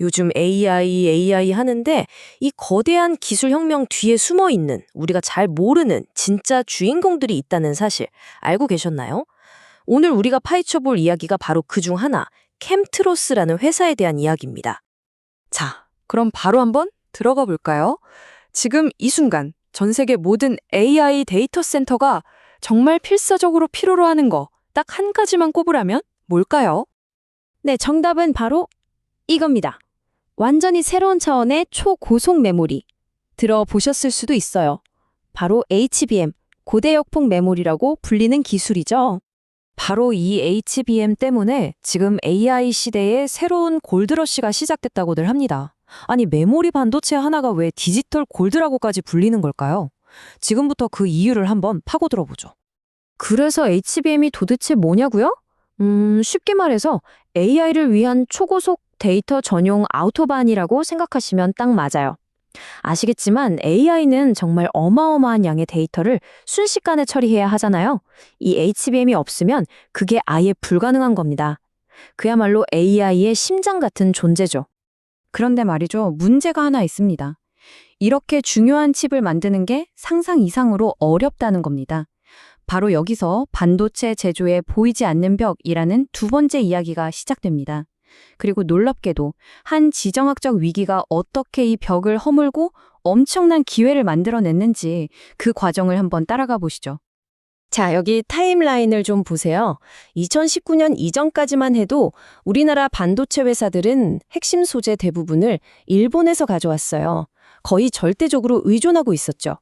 요즘 AI 하는데 이 거대한 기술 혁명 뒤에 숨어 있는 우리가 잘 모르는 진짜 주인공들이 있다는 사실 알고 계셨나요? 오늘 우리가 파헤쳐 볼 이야기가 바로 그 중 하나, 캠트로스라는 회사에 대한 이야기입니다. 자, 그럼 바로 한번 들어가 볼까요? 지금 이 순간 전 세계 모든 AI 데이터 센터가 정말 필사적으로 필요로 하는 거 딱 한 가지만 꼽으라면 뭘까요? 네, 정답은 바로 이겁니다. 완전히 새로운 차원의 초고속 메모리. 들어보셨을 수도 있어요. 바로 HBM, 고대역폭 메모리라고 불리는 기술이죠. 바로 이 HBM 때문에 지금 AI 시대에 새로운 골드러시가 시작됐다고들 합니다. 아니, 메모리 반도체 하나가 왜 디지털 골드라고까지 불리는 걸까요? 지금부터 그 이유를 한번 파고들어 보죠. 그래서 HBM이 도대체 뭐냐고요? 쉽게 말해서 AI를 위한 초고속 데이터 전용 아우토반이라고 생각하시면 딱 맞아요. 아시겠지만 AI는 정말 어마어마한 양의 데이터를 순식간에 처리해야 하잖아요. 이 HBM이 없으면 그게 아예 불가능한 겁니다. 그야말로 AI의 심장 같은 존재죠. 그런데 말이죠, 문제가 하나 있습니다. 이렇게 중요한 칩을 만드는 게 상상 이상으로 어렵다는 겁니다. 바로 여기서 반도체 제조에 보이지 않는 벽이라는 두 번째 이야기가 시작됩니다. 그리고 놀랍게도 한 지정학적 위기가 어떻게 이 벽을 허물고 엄청난 기회를 만들어냈는지 그 과정을 한번 따라가 보시죠. 자, 여기 타임라인을 좀 보세요. 2019년 이전까지만 해도 우리나라 반도체 회사들은 핵심 소재 대부분을 일본에서 가져왔어요. 거의 절대적으로 의존하고 있었죠.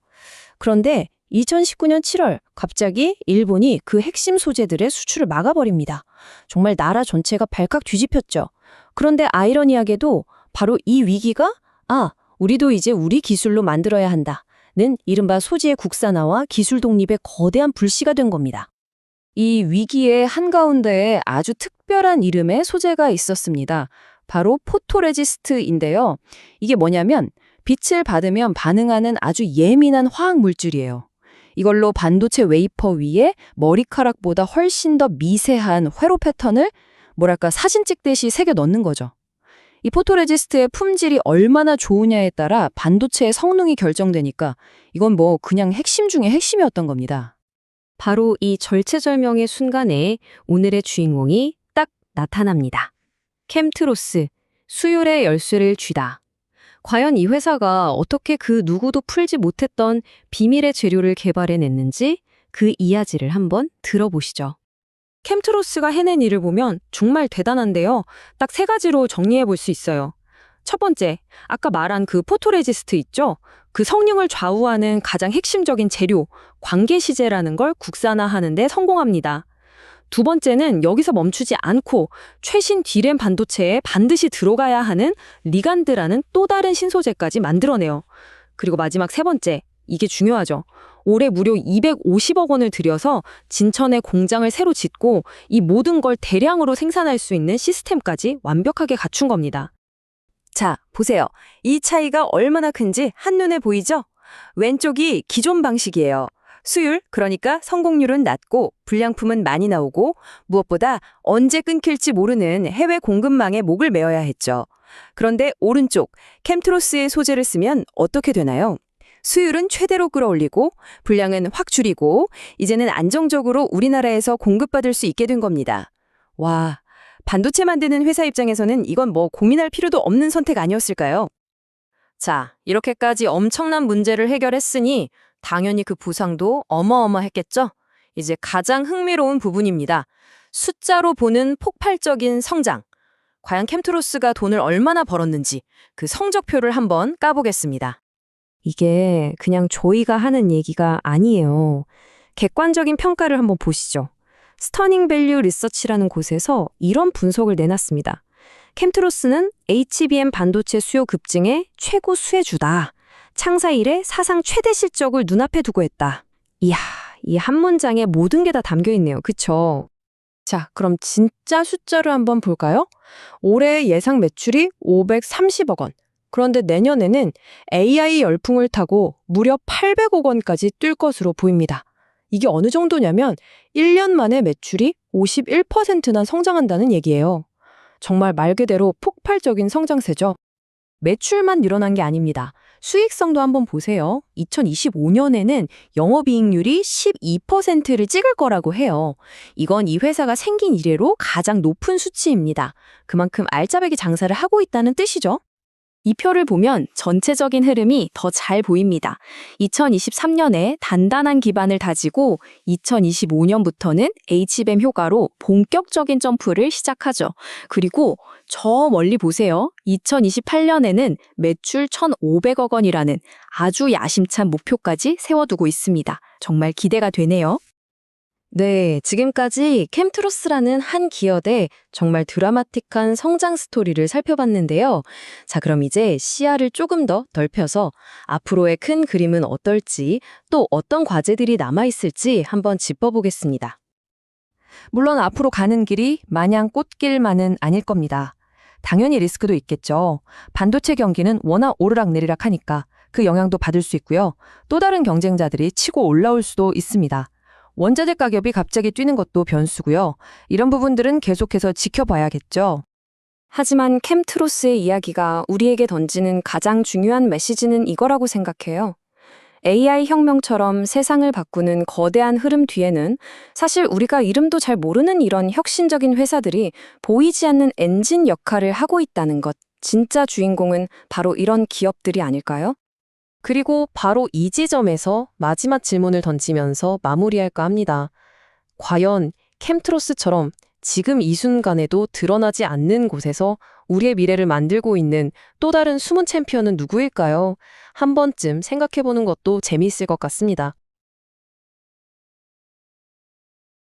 그런데 2019년 7월 갑자기 일본이 그 핵심 소재들의 수출을 막아버립니다. 정말 나라 전체가 발칵 뒤집혔죠. 그런데 아이러니하게도 바로 이 위기가 우리도 이제 우리 기술로 만들어야 한다는 이른바 소재의 국산화와 기술 독립의 거대한 불씨가 된 겁니다. 이 위기의 한가운데에 아주 특별한 이름의 소재가 있었습니다. 바로 포토레지스트인데요. 이게 뭐냐면 빛을 받으면 반응하는 아주 예민한 화학 물질이에요. 이걸로 반도체 웨이퍼 위에 머리카락보다 훨씬 더 미세한 회로 패턴을 사진 찍듯이 새겨 넣는 거죠. 이 포토레지스트의 품질이 얼마나 좋으냐에 따라 반도체의 성능이 결정되니까 이건 그냥 핵심 중에 핵심이었던 겁니다. 바로 이 절체절명의 순간에 오늘의 주인공이 딱 나타납니다. 캠트로스, 수율의 열쇠를 쥐다. 과연 이 회사가 어떻게 그 누구도 풀지 못했던 비밀의 재료를 개발해냈는지 그 이야기를 한번 들어보시죠. 캠트로스가 해낸 일을 보면 정말 대단한데요. 딱 세 가지로 정리해 볼 수 있어요. 첫 번째, 아까 말한 그 포토레지스트 있죠? 그 성능을 좌우하는 가장 핵심적인 재료, 광계시제라는 걸 국산화하는 데 성공합니다. 두 번째는 여기서 멈추지 않고 최신 D램 반도체에 반드시 들어가야 하는 리간드라는 또 다른 신소재까지 만들어내요. 그리고 마지막 세 번째, 이게 중요하죠. 올해 무려 250억 원을 들여서 진천에 공장을 새로 짓고 이 모든 걸 대량으로 생산할 수 있는 시스템까지 완벽하게 갖춘 겁니다. 자, 보세요. 이 차이가 얼마나 큰지 한눈에 보이죠? 왼쪽이 기존 방식이에요. 수율, 그러니까 성공률은 낮고 불량품은 많이 나오고 무엇보다 언제 끊길지 모르는 해외 공급망에 목을 메어야 했죠. 그런데 오른쪽, 캠트로스의 소재를 쓰면 어떻게 되나요? 수율은 최대로 끌어올리고 분량은 확 줄이고 이제는 안정적으로 우리나라에서 공급받을 수 있게 된 겁니다. 와, 반도체 만드는 회사 입장에서는 이건 고민할 필요도 없는 선택 아니었을까요? 자, 이렇게까지 엄청난 문제를 해결했으니 당연히 그 보상도 어마어마했겠죠? 이제 가장 흥미로운 부분입니다. 숫자로 보는 폭발적인 성장. 과연 캠트로스가 돈을 얼마나 벌었는지 그 성적표를 한번 까보겠습니다. 이게 그냥 저희가 하는 얘기가 아니에요. 객관적인 평가를 한번 보시죠. 스터닝 밸류 리서치라는 곳에서 이런 분석을 내놨습니다. 캠트로스는 HBM 반도체 수요 급증의 최고 수혜주다. 창사 이래 사상 최대 실적을 눈앞에 두고 했다. 이야, 이 한 문장에 모든 게 다 담겨 있네요. 그쵸? 자, 그럼 진짜 숫자를 한번 볼까요? 올해 예상 매출이 530억 원. 그런데 내년에는 AI 열풍을 타고 무려 800억 원까지 뛸 것으로 보입니다. 이게 어느 정도냐면 1년 만에 매출이 51%나 성장한다는 얘기예요. 정말 말 그대로 폭발적인 성장세죠. 매출만 늘어난 게 아닙니다. 수익성도 한번 보세요. 2025년에는 영업이익률이 12%를 찍을 거라고 해요. 이건 이 회사가 생긴 이래로 가장 높은 수치입니다. 그만큼 알짜배기 장사를 하고 있다는 뜻이죠. 이 표를 보면 전체적인 흐름이 더 잘 보입니다. 2023년에 단단한 기반을 다지고 2025년부터는 HBM 효과로 본격적인 점프를 시작하죠. 그리고 저 멀리 보세요. 2028년에는 매출 1,500억 원이라는 아주 야심찬 목표까지 세워두고 있습니다. 정말 기대가 되네요. 네, 지금까지 캠트로스라는 한 기업의 정말 드라마틱한 성장 스토리를 살펴봤는데요. 자, 그럼 이제 시야를 조금 더 넓혀서 앞으로의 큰 그림은 어떨지, 또 어떤 과제들이 남아있을지 한번 짚어보겠습니다. 물론 앞으로 가는 길이 마냥 꽃길만은 아닐 겁니다. 당연히 리스크도 있겠죠. 반도체 경기는 워낙 오르락내리락 하니까 그 영향도 받을 수 있고요. 또 다른 경쟁자들이 치고 올라올 수도 있습니다. 원자재 가격이 갑자기 뛰는 것도 변수고요. 이런 부분들은 계속해서 지켜봐야겠죠. 하지만 캠트로스의 이야기가 우리에게 던지는 가장 중요한 메시지는 이거라고 생각해요. AI 혁명처럼 세상을 바꾸는 거대한 흐름 뒤에는 사실 우리가 이름도 잘 모르는 이런 혁신적인 회사들이 보이지 않는 엔진 역할을 하고 있다는 것. 진짜 주인공은 바로 이런 기업들이 아닐까요? 그리고 바로 이 지점에서 마지막 질문을 던지면서 마무리할까 합니다. 과연 캠트로스처럼 지금 이 순간에도 드러나지 않는 곳에서 우리의 미래를 만들고 있는 또 다른 숨은 챔피언은 누구일까요? 한 번쯤 생각해보는 것도 재미있을 것 같습니다.